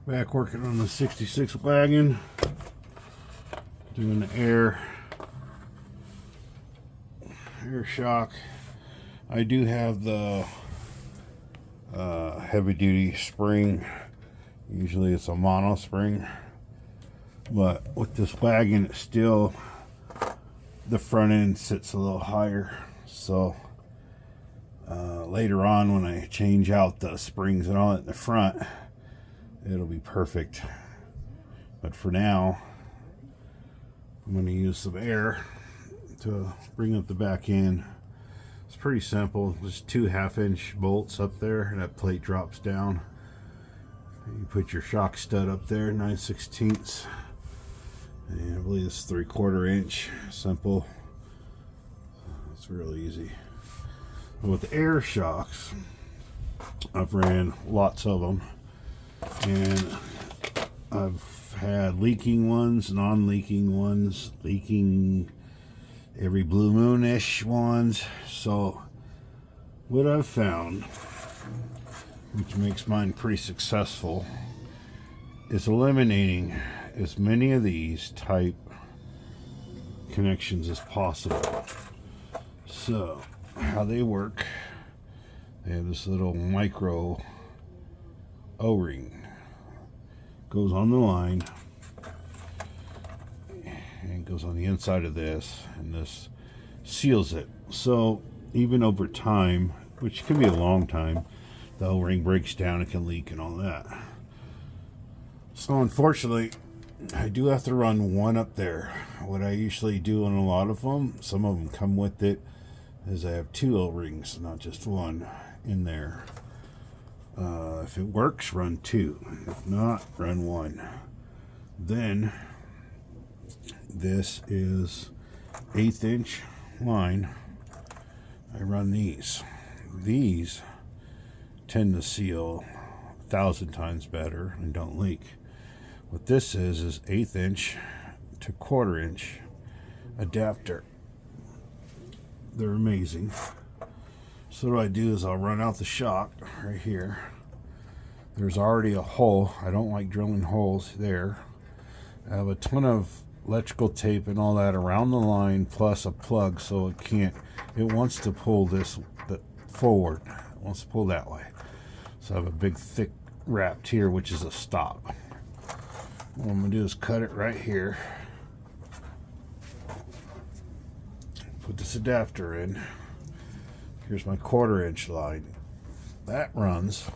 Back working on the 66 wagon, doing the air shock. I do have the heavy duty spring. Usually it's a mono spring, but with this wagon it's still, the front end sits a little higher, so later on when I change out the springs and all that in the front, it'll be perfect. But for now, I'm going to use some air to bring up the back end. It's pretty simple. Just 2 1/2-inch bolts up there, and that plate drops down. You put your shock stud up there, 9/16, and I believe it's 3/4 inch. Simple. It's really easy. With the air shocks, I've ran lots of them, and I've had leaking ones, non-leaking ones, leaking every blue moon-ish ones. So what I've found, which makes mine pretty successful, is eliminating as many of these type connections as possible. So how they work, they have this little micro O-ring, goes on the line and goes on the inside of this, and this seals it. So even over time, which can be a long time, the O-ring breaks down, it can leak and all that. So unfortunately, I do have to run one up there. What I usually do on a lot of them, some of them come with it, is I have 2 O-rings, not just one in there. If it works, run 2. If not, run 1. Then this is 1/8-inch line. I run these. These tend to seal 1,000 times better and don't leak. What this is 1/8-inch to 1/4-inch adapter. They're amazing. So what I do is I'll run out the shock right here. There's already a hole. I don't like drilling holes there. I have a ton of electrical tape and all that around the line, plus a plug, so it wants to pull this forward. It wants to pull that way. So I have a big thick wrapped here, which is a stop. What I'm going to do is cut it right here. Put this adapter in. Here's my 1/4-inch line. That runs,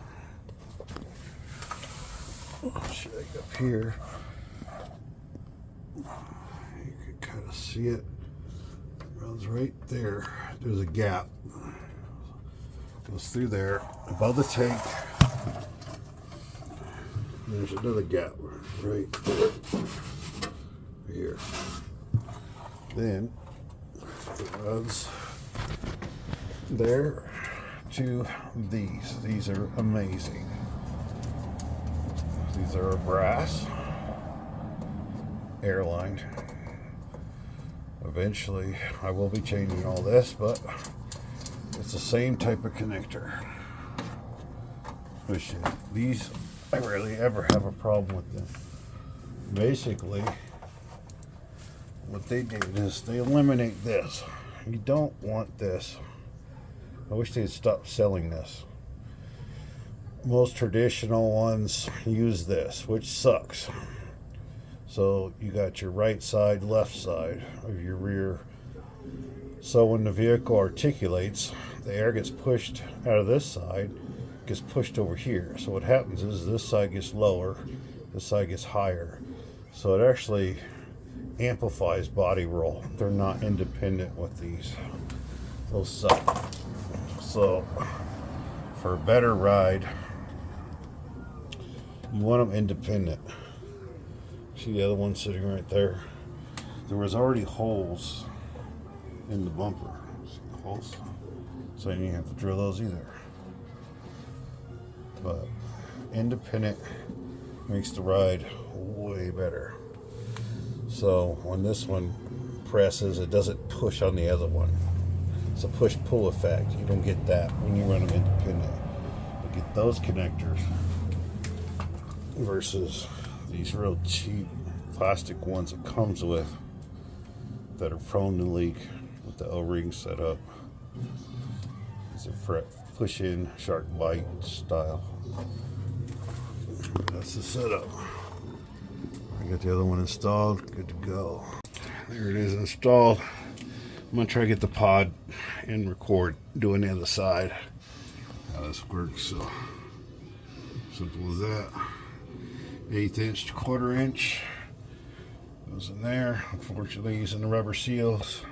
should I go up here? You can kind of see it. It runs right there. There's a gap. Goes through there above the tank. There's another gap right here. Then it runs there to these. These are amazing. These are brass, airline. Eventually I will be changing all this, but it's the same type of connector. Which these, I rarely ever have a problem with them. Basically, what they did is they eliminate this. You don't want this. I wish they'd stop selling this. Most traditional ones use this, which sucks. So you got your right side, left side of your rear. So when the vehicle articulates, the air gets pushed out of this side, gets pushed over here. So what happens is this side gets lower, this side gets higher. So it actually amplifies body roll. They're not independent with these. Those suck. So for a better ride, you want them independent. See the other one sitting right there? There was already holes in the bumper. See the holes? So you didn't have to drill those either. But independent makes the ride way better. So when this one presses, it doesn't push on the other one. It's a push-pull effect. You don't get that when you run them independent. You get those connectors. versus these real cheap plastic ones it comes with that are prone to leak with the O-ring set up. These are push-in shark bite style. That's the setup. I got the other one installed, good to go. There it is installed. I'm gonna try to get the pod and record doing the other side. How this works, so simple as that. 1/8 inch to 1/4 inch goes in there. Unfortunately, using the rubber seals,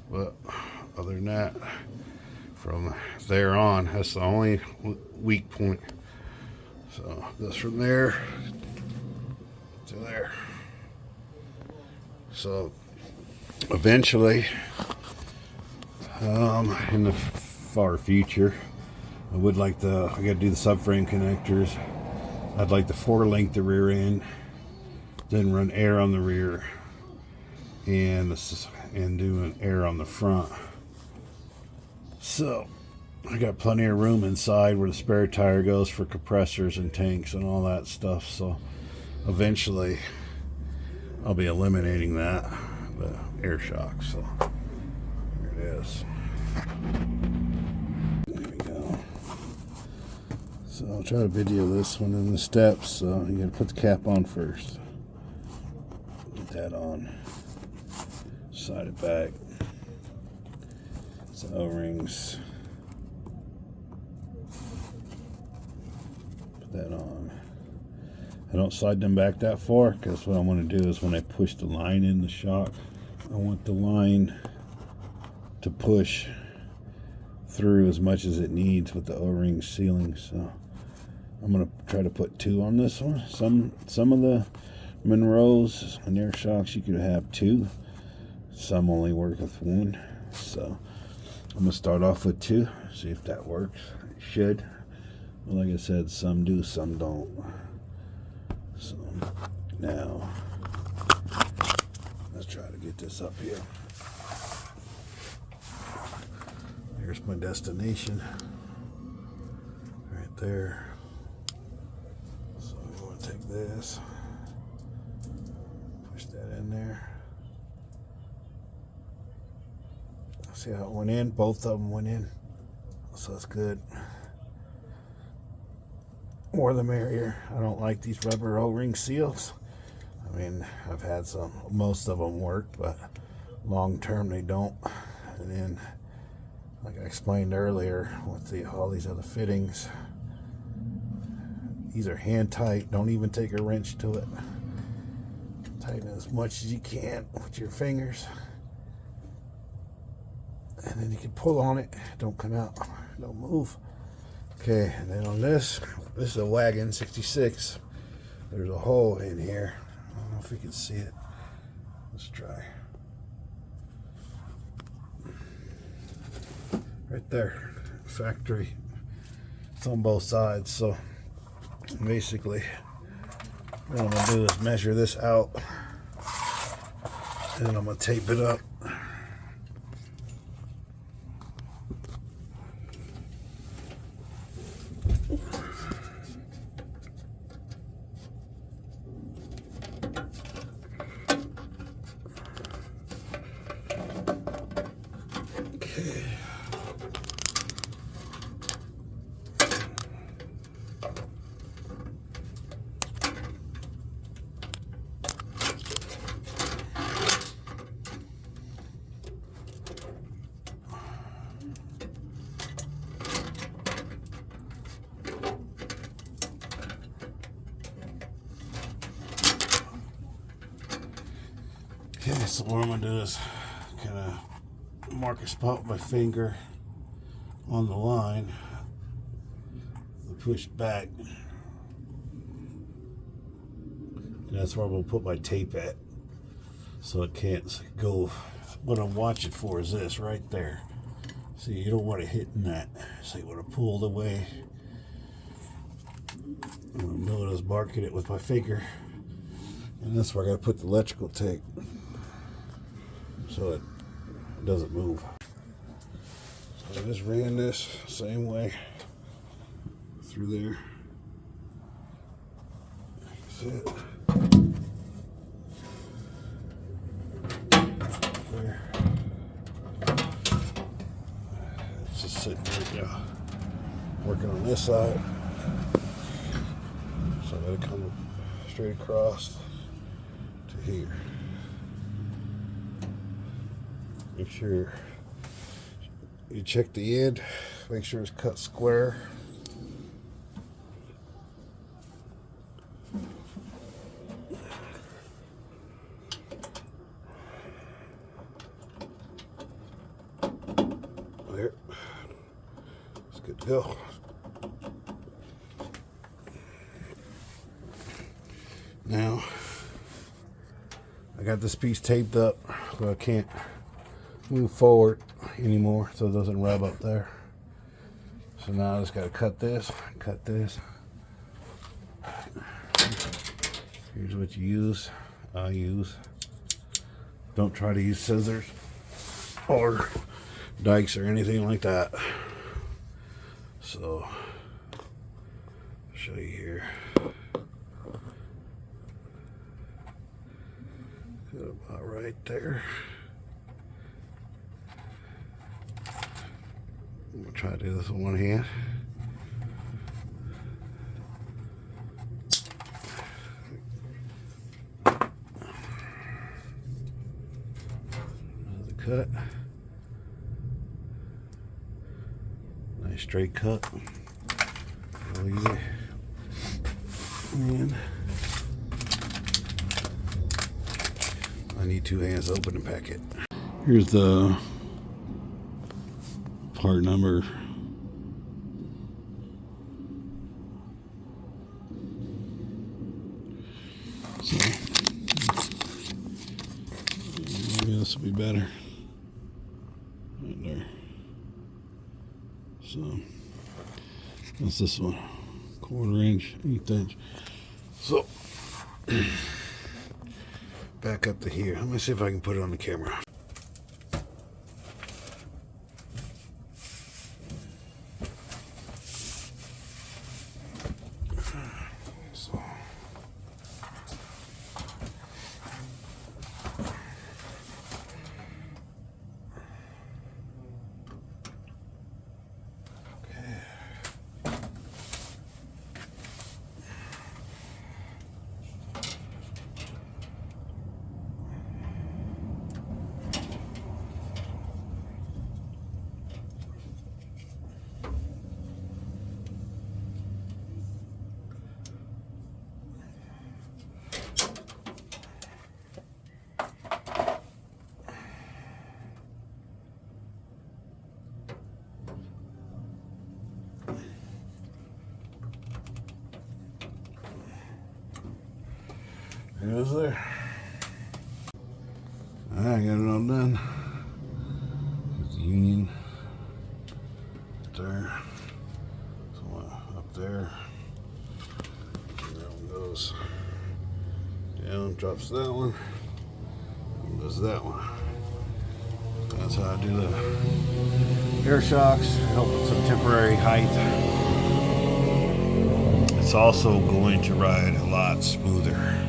but other than that, from there on, that's the only weak point. So goes from there to there. So eventually, in the far future, I gotta do the subframe connectors. I'd like to 4-link the rear end, then run air on the rear, and do an air on the front. So I got plenty of room inside where the spare tire goes for compressors and tanks and all that stuff. So eventually I'll be eliminating that, the air shock. So there it is. There we go. So I'll try to video this one in the steps. So you gotta put the cap on first. Get that on. Slide it back. It's the O-rings. Put that on. I don't slide them back that far because what I want to do is when I push the line in the shock, I want the line to push through as much as it needs with the O-ring sealing. So I'm going to try to put 2 on this one. Some of the Monroes and air shocks you could have 2. Some only work with 1. So I'm going to start off with 2, see if that works. It should. Well, like I said, some do, some don't. So now let's try to get this up here. Here's my destination right there. So I'm going to take this, push that in there. See how it went in? Both of them went in, so that's good. More the merrier. I don't like these rubber O-ring seals. I mean, I've had some, most of them work, but long term they don't. And then, like I explained earlier, with all these other fittings, these are hand tight. Don't even take a wrench to it. Tighten as much as you can with your fingers. And then you can pull on it. Don't come out. Don't move. Okay, and then on this is a Wagon 66. There's a hole in here. I don't know if you can see it. Let's try. Right there. Factory. It's on both sides. So basically, what I'm going to do is measure this out. And then I'm going to tape it up. Okay, so what I'm going to do is kind of mark a spot with my finger on the line, push back, and that's where I'm going to put my tape at, so it can't go. What I'm watching for is this right there. See, you don't want to hit in that, so you want to pull it away. What I'm doing is marking it with my finger, and that's where I got to put the electrical tape so it doesn't move. So I just ran this same way through there. That's it. There. It's just sitting right now. Working on this side. So I gotta come straight across to here. Make sure you check the end, make sure it's cut square. There. It's good to go. Now, I got this piece taped up, so I can't move forward anymore, so it doesn't rub up there. So now I just got to cut this. Here's what you use. I use. Don't try to use scissors or dikes or anything like that. So, I'll show you here. Got about right there. I'm gonna try to do this with one hand. Another cut. Nice straight cut. Real easy. And I need two hands to open and pack it. Here's the part number. So maybe this will be better. Right there. So that's this one. 1/4 inch, 1/8 inch. So back up to here. Let me see if I can put it on the camera. It was there. I got it all done. There's the union there. So up there. That one goes down, drops that one, and does that one. That's how I do the air shocks. Help with some temporary height. It's also going to ride a lot smoother.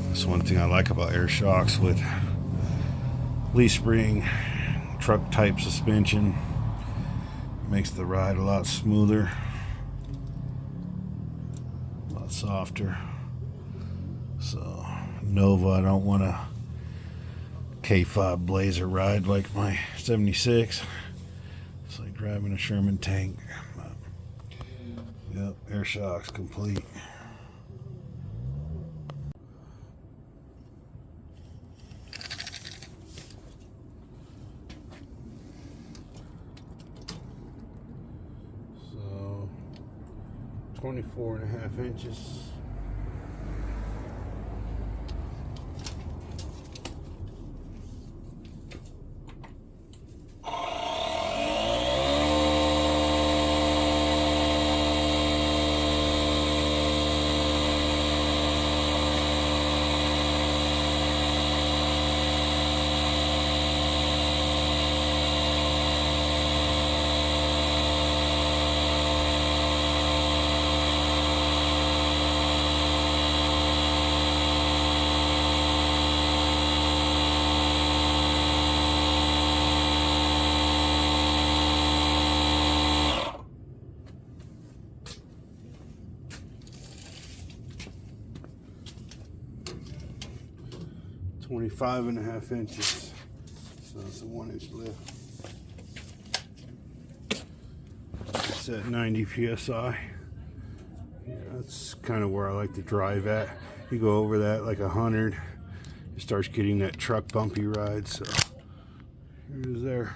That's one thing I like about air shocks with leaf spring truck type suspension. Makes the ride a lot smoother, a lot softer. So Nova, I don't want a K5 Blazer ride like my 76. It's like driving a Sherman tank. Yep, air shocks complete. So 24.5 inches. 25.5 inches. So it's a 1-inch lift. It's at 90 psi. Yeah, that's kind of where I like to drive at. You go over that like 100, it starts getting that truck bumpy ride. So here's there.